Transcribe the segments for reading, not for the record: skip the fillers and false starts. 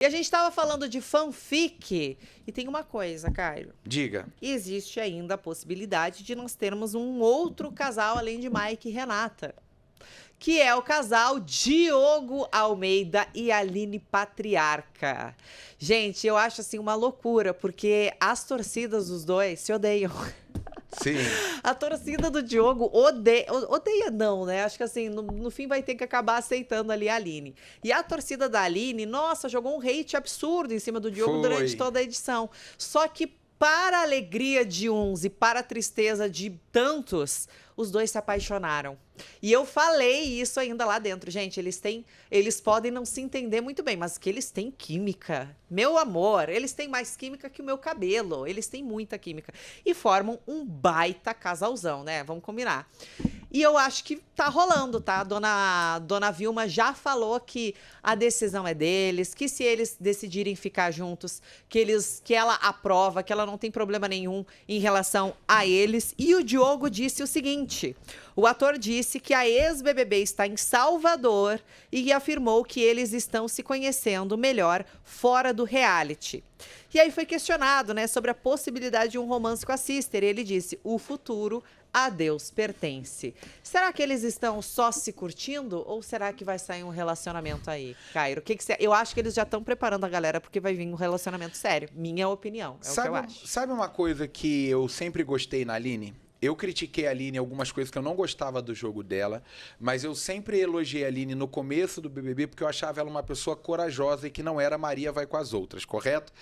E a gente estava falando de fanfic, e tem uma coisa, Caio. Diga. Existe ainda a possibilidade de nós termos um outro casal além de Mike e Renata, que é o casal Diogo Almeida e Aline Patriarca. Gente, eu acho assim uma loucura, porque as torcidas dos dois se odeiam. Sim. A torcida do Diogo odeia não, né? Acho que assim, no fim vai ter que acabar aceitando ali a Aline. E a torcida da Aline, nossa, jogou um hate absurdo em cima do Diogo durante toda a edição. Só que para a alegria de uns e para a tristeza de tantos, os dois se apaixonaram. E eu falei isso ainda lá dentro, gente. Eles podem não se entender muito bem, mas que eles têm química. Meu amor, eles têm mais química que o meu cabelo. Eles têm muita química. E formam um baita casalzão, né? Vamos combinar. E eu acho que tá rolando, tá? Dona Vilma já falou que a decisão é deles, que se eles decidirem ficar juntos, que ela aprova, que ela não tem problema nenhum em relação a eles. E o Diogo disse o seguinte: o ator disse que a ex-BBB está em Salvador e afirmou que eles estão se conhecendo melhor fora do reality. E aí foi questionado, né, sobre a possibilidade de um romance com a Sister. E ele disse: o futuro a Deus pertence. Será que eles estão só se curtindo ou será que vai sair um relacionamento aí, Cairo? Eu acho que eles já estão preparando a galera porque vai vir um relacionamento sério. Minha opinião, é o que eu acho. Sabe uma coisa que eu sempre gostei na Aline? Eu critiquei a Aline em algumas coisas que eu não gostava do jogo dela, mas eu sempre elogiei a Aline no começo do BBB porque eu achava ela uma pessoa corajosa e que não era Maria vai com as outras, correto?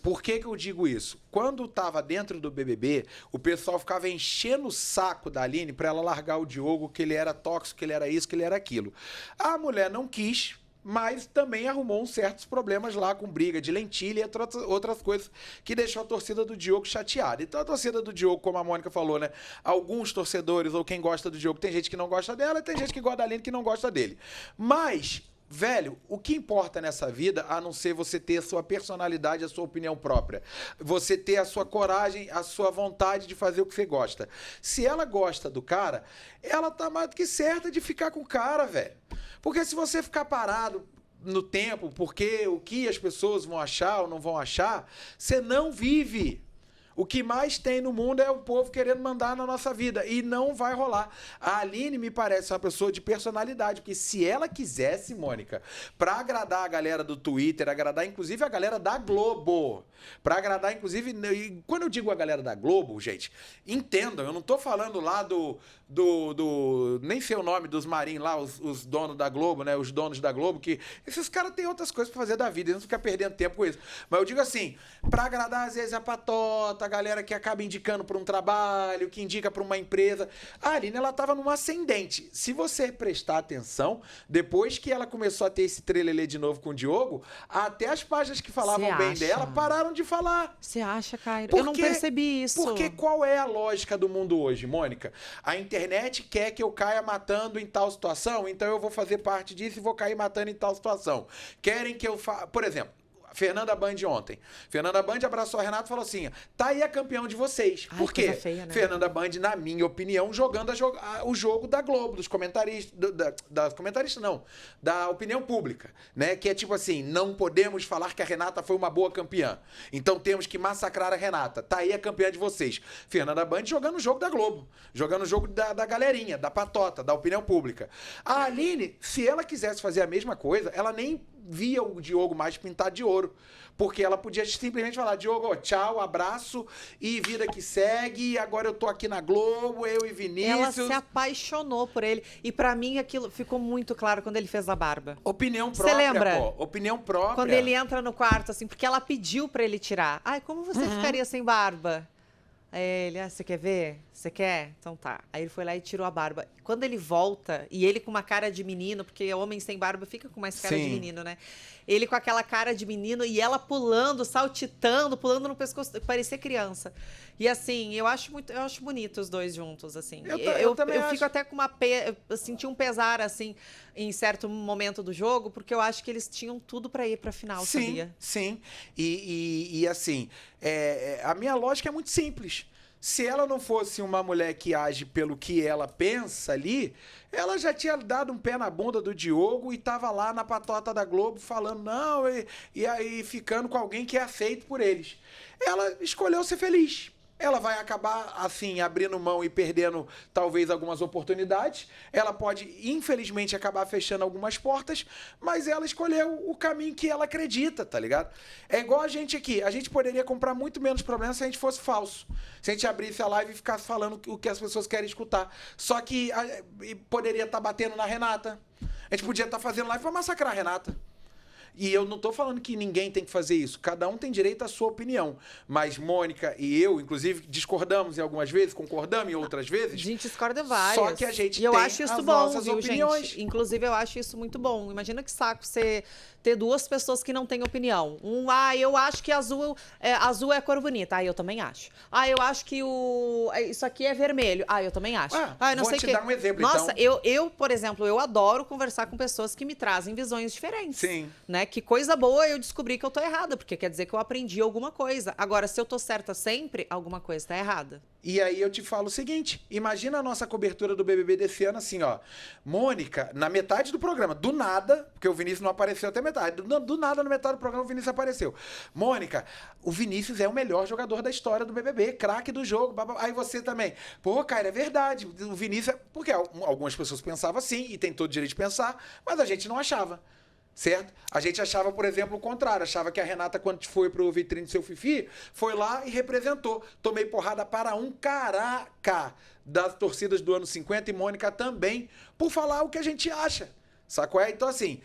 Por que eu digo isso? Quando estava dentro do BBB, o pessoal ficava enchendo o saco da Aline para ela largar o Diogo, que ele era tóxico, que ele era isso, que ele era aquilo. A mulher não quis, mas também arrumou uns certos problemas lá com briga de lentilha e outras coisas que deixou a torcida do Diogo chateada. Então a torcida do Diogo, como a Mônica falou, né? Alguns torcedores ou quem gosta do Diogo, tem gente que não gosta dela e tem gente que gosta da Aline que não gosta dele. Mas, velho, o que importa nessa vida, a não ser você ter a sua personalidade, a sua opinião própria. Você ter a sua coragem, a sua vontade de fazer o que você gosta. Se ela gosta do cara, ela tá mais do que certa de ficar com o cara, velho. Porque se você ficar parado no tempo, porque o que as pessoas vão achar ou não vão achar, você não vive. O que mais tem no mundo é o povo querendo mandar na nossa vida. E não vai rolar. A Aline me parece uma pessoa de personalidade. Porque se ela quisesse, Mônica, pra agradar a galera do Twitter, agradar inclusive a galera da Globo. Pra agradar inclusive... E quando eu digo a galera da Globo, gente, entendam. Eu não tô falando lá nem sei o nome dos marinhos lá, os donos da Globo, né? Os donos da Globo, que esses caras têm outras coisas pra fazer da vida. Eles não ficam perdendo tempo com isso. Mas eu digo assim, pra agradar às vezes a patota, a galera que acaba indicando para um trabalho, que indica para uma empresa. A Aline, ela estava num ascendente. Se você prestar atenção, depois que ela começou a ter esse trelelê de novo com o Diogo, até as páginas que falavam bem dela pararam de falar. Você acha, Caio? Eu não percebi isso. Porque qual é a lógica do mundo hoje, Mônica? A internet quer que eu caia matando em tal situação, então eu vou fazer parte disso e vou cair matando em tal situação. Querem que eu faça... Por exemplo, Fernanda Band ontem. Fernanda Band abraçou a Renata e falou assim: tá aí a campeão de vocês. Ai, por quê? Feia, né? Fernanda Band, na minha opinião, jogando o jogo da Globo, dos comentaristas. Das comentaristas, não. Da opinião pública. Né? Que é tipo assim: não podemos falar que a Renata foi uma boa campeã. Então temos que massacrar a Renata. Tá aí a campeã de vocês. Fernanda Band jogando o jogo da Globo. Jogando o jogo da galerinha, da patota, da opinião pública. A Aline, se ela quisesse fazer a mesma coisa, ela nem via o Diogo mais pintado de ouro. Porque ela podia simplesmente falar: Diogo, tchau, abraço e vida que segue. Agora eu tô aqui na Globo, eu e Vinícius. Ela se apaixonou por ele. E pra mim aquilo ficou muito claro quando ele fez a barba. Opinião própria, Você lembra? pô. Opinião própria. Quando ele entra no quarto, assim, porque ela pediu pra ele tirar. Ai, como você ficaria sem barba? Aí ele: você quer ver? Você quer? Então tá. Aí ele foi lá e tirou a barba. Quando ele volta, e ele com uma cara de menino, porque homem sem barba fica com mais cara de menino, né? Ele com aquela cara de menino e ela pulando, saltitando, pulando no pescoço, parecia criança. E assim, eu acho bonito os dois juntos, assim. Eu fico até com eu senti um pesar, assim, em certo momento do jogo, porque eu acho que eles tinham tudo pra ir pra final, sabia? Sim. E assim, a minha lógica é muito simples. Se ela não fosse uma mulher que age pelo que ela pensa ali, ela já tinha dado um pé na bunda do Diogo e tava lá na patota da Globo falando não, e aí ficando com alguém que é aceito por eles. Ela escolheu ser feliz. Ela vai acabar, assim, abrindo mão e perdendo, talvez, algumas oportunidades. Ela pode, infelizmente, acabar fechando algumas portas, mas ela escolheu o caminho que ela acredita, tá ligado? É igual a gente aqui. A gente poderia comprar muito menos problemas se a gente fosse falso. Se a gente abrisse a live e ficasse falando o que as pessoas querem escutar. Só que poderia estar batendo na Renata. A gente podia estar fazendo live pra massacrar a Renata. E eu não tô falando que ninguém tem que fazer isso. Cada um tem direito à sua opinião. Mas Mônica e eu, inclusive, discordamos em algumas vezes, concordamos em outras vezes. A gente discorda várias. Só que a gente e eu tem acho isso as bom, nossas viu, opiniões. gente? Inclusive, eu acho isso muito bom. Imagina que saco você ter duas pessoas que não têm opinião. Eu acho que azul é cor bonita. Eu também acho. Eu acho que isso aqui é vermelho. Eu também acho. Eu não vou sei te que... dar um exemplo, Nossa, então. eu, por exemplo, eu adoro conversar com pessoas que me trazem visões diferentes. Sim. Né? Que coisa boa eu descobri que eu tô errada, porque quer dizer que eu aprendi alguma coisa. Agora, se eu tô certa sempre, alguma coisa tá errada. E aí eu te falo o seguinte, imagina a nossa cobertura do BBB desse ano assim, ó. Mônica, na metade do programa, do nada, porque o Vinícius não apareceu até metade, do nada, na metade do programa, o Vinícius apareceu. Mônica, o Vinícius é o melhor jogador da história do BBB, craque do jogo. Aí você também, pô, cara, é verdade, o Vinícius... Porque algumas pessoas pensavam assim, e tem todo o direito de pensar, mas a gente não achava. Certo? A gente achava, por exemplo, o contrário. Achava que a Renata, quando foi pro Vitrine do Seu Fifi, foi lá e representou. Tomei porrada para um caraca das torcidas do ano 50 e Mônica também, por falar o que a gente acha. Sacou? Então, assim,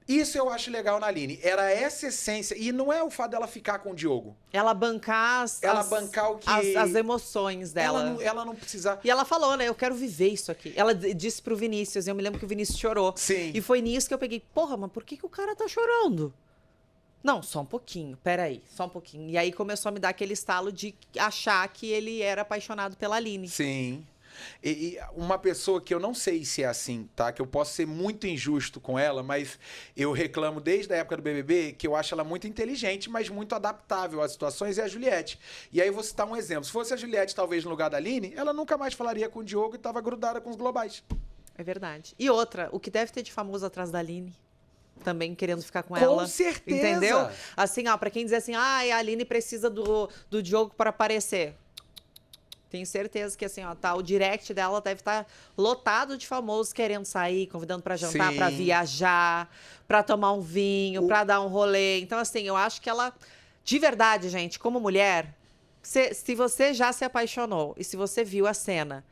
isso eu acho legal na Aline. Era essa essência. E não é o fato dela ficar com o Diogo. Ela bancar bancar o que... as emoções dela. Ela não precisa... E ela falou, né? Eu quero viver isso aqui. Ela disse pro Vinícius, eu me lembro que o Vinícius chorou. Sim. E foi nisso que eu peguei, porra, mas por que o cara tá chorando? Não, só um pouquinho, peraí, só um pouquinho. E aí começou a me dar aquele estalo de achar que ele era apaixonado pela Aline. Sim. E uma pessoa que eu não sei se é assim, tá? Que eu posso ser muito injusto com ela, mas eu reclamo desde a época do BBB que eu acho ela muito inteligente, mas muito adaptável às situações, é a Juliette. E aí vou citar um exemplo. Se fosse a Juliette, talvez, no lugar da Aline, ela nunca mais falaria com o Diogo e tava grudada com os globais. É verdade. E outra, o que deve ter de famoso atrás da Aline? Também querendo ficar com ela. Com certeza! Entendeu? Assim, pra quem dizer assim, a Aline precisa do Diogo para aparecer. Tenho certeza que, assim, o direct dela deve estar lotado de famosos querendo sair, convidando para jantar, Sim. para viajar, para tomar um vinho, para dar um rolê. Então, assim, eu acho que ela, de verdade, gente, como mulher, se você já se apaixonou e se você viu a cena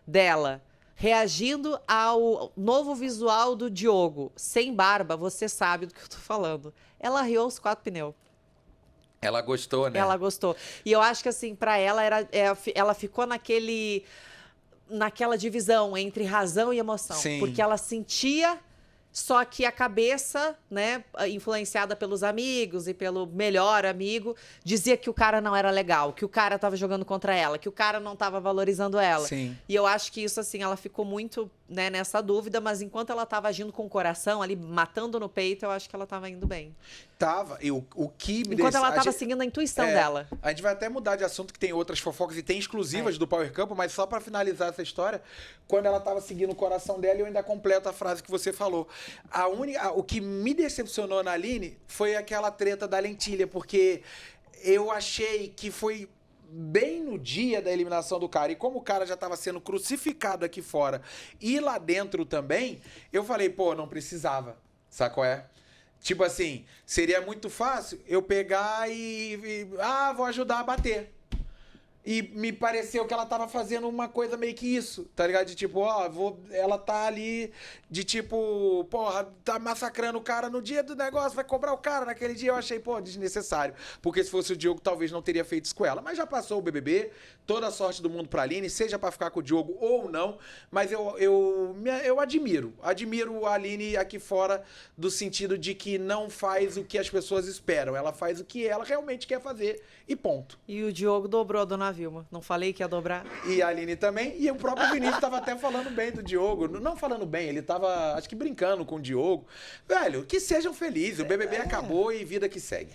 dela reagindo ao novo visual do Diogo, sem barba, você sabe do que eu tô falando. Ela riu os 4 pneus. Ela gostou, né? Ela gostou. E eu acho que, assim, pra ela, ela ficou naquela divisão entre razão e emoção. Sim. Porque ela sentia, só que a cabeça, né, influenciada pelos amigos e pelo melhor amigo, dizia que o cara não era legal, que o cara tava jogando contra ela, que o cara não tava valorizando ela. Sim. E eu acho que isso, assim, ela ficou muito, né, nessa dúvida, mas enquanto ela tava agindo com o coração, ali, matando no peito, eu acho que ela tava indo bem. Tava. E o que me Enquanto ela tava gente... seguindo a intuição dela. A gente vai até mudar de assunto, que tem outras fofocas e tem exclusivas do Power Campo, mas só pra finalizar essa história, quando ela tava seguindo o coração dela, eu ainda completo a frase que você falou. O que me decepcionou na Aline foi aquela treta da lentilha, porque eu achei que foi bem no dia da eliminação do cara, e como o cara já tava sendo crucificado aqui fora e lá dentro também, eu falei, pô, não precisava, sabe qual é? Tipo assim, seria muito fácil eu pegar vou ajudar a bater. E me pareceu que ela tava fazendo uma coisa meio que isso, tá ligado? De tipo, ela tá ali de tipo, porra, tá massacrando o cara no dia do negócio, vai cobrar o cara naquele dia. Eu achei, pô, desnecessário. Porque se fosse o Diogo, talvez não teria feito isso com ela. Mas já passou o BBB, toda a sorte do mundo pra Aline, seja pra ficar com o Diogo ou não. Mas eu admiro a Aline aqui fora, do sentido de que não faz o que as pessoas esperam. Ela faz o que ela realmente quer fazer e ponto. E o Diogo dobrou a Dona Vilma. Não falei que ia dobrar? E a Aline também. E o próprio Vinícius tava até falando bem do Diogo. Não falando bem, ele tava, acho que brincando com o Diogo. Velho, que sejam felizes. O BBB acabou e vida que segue.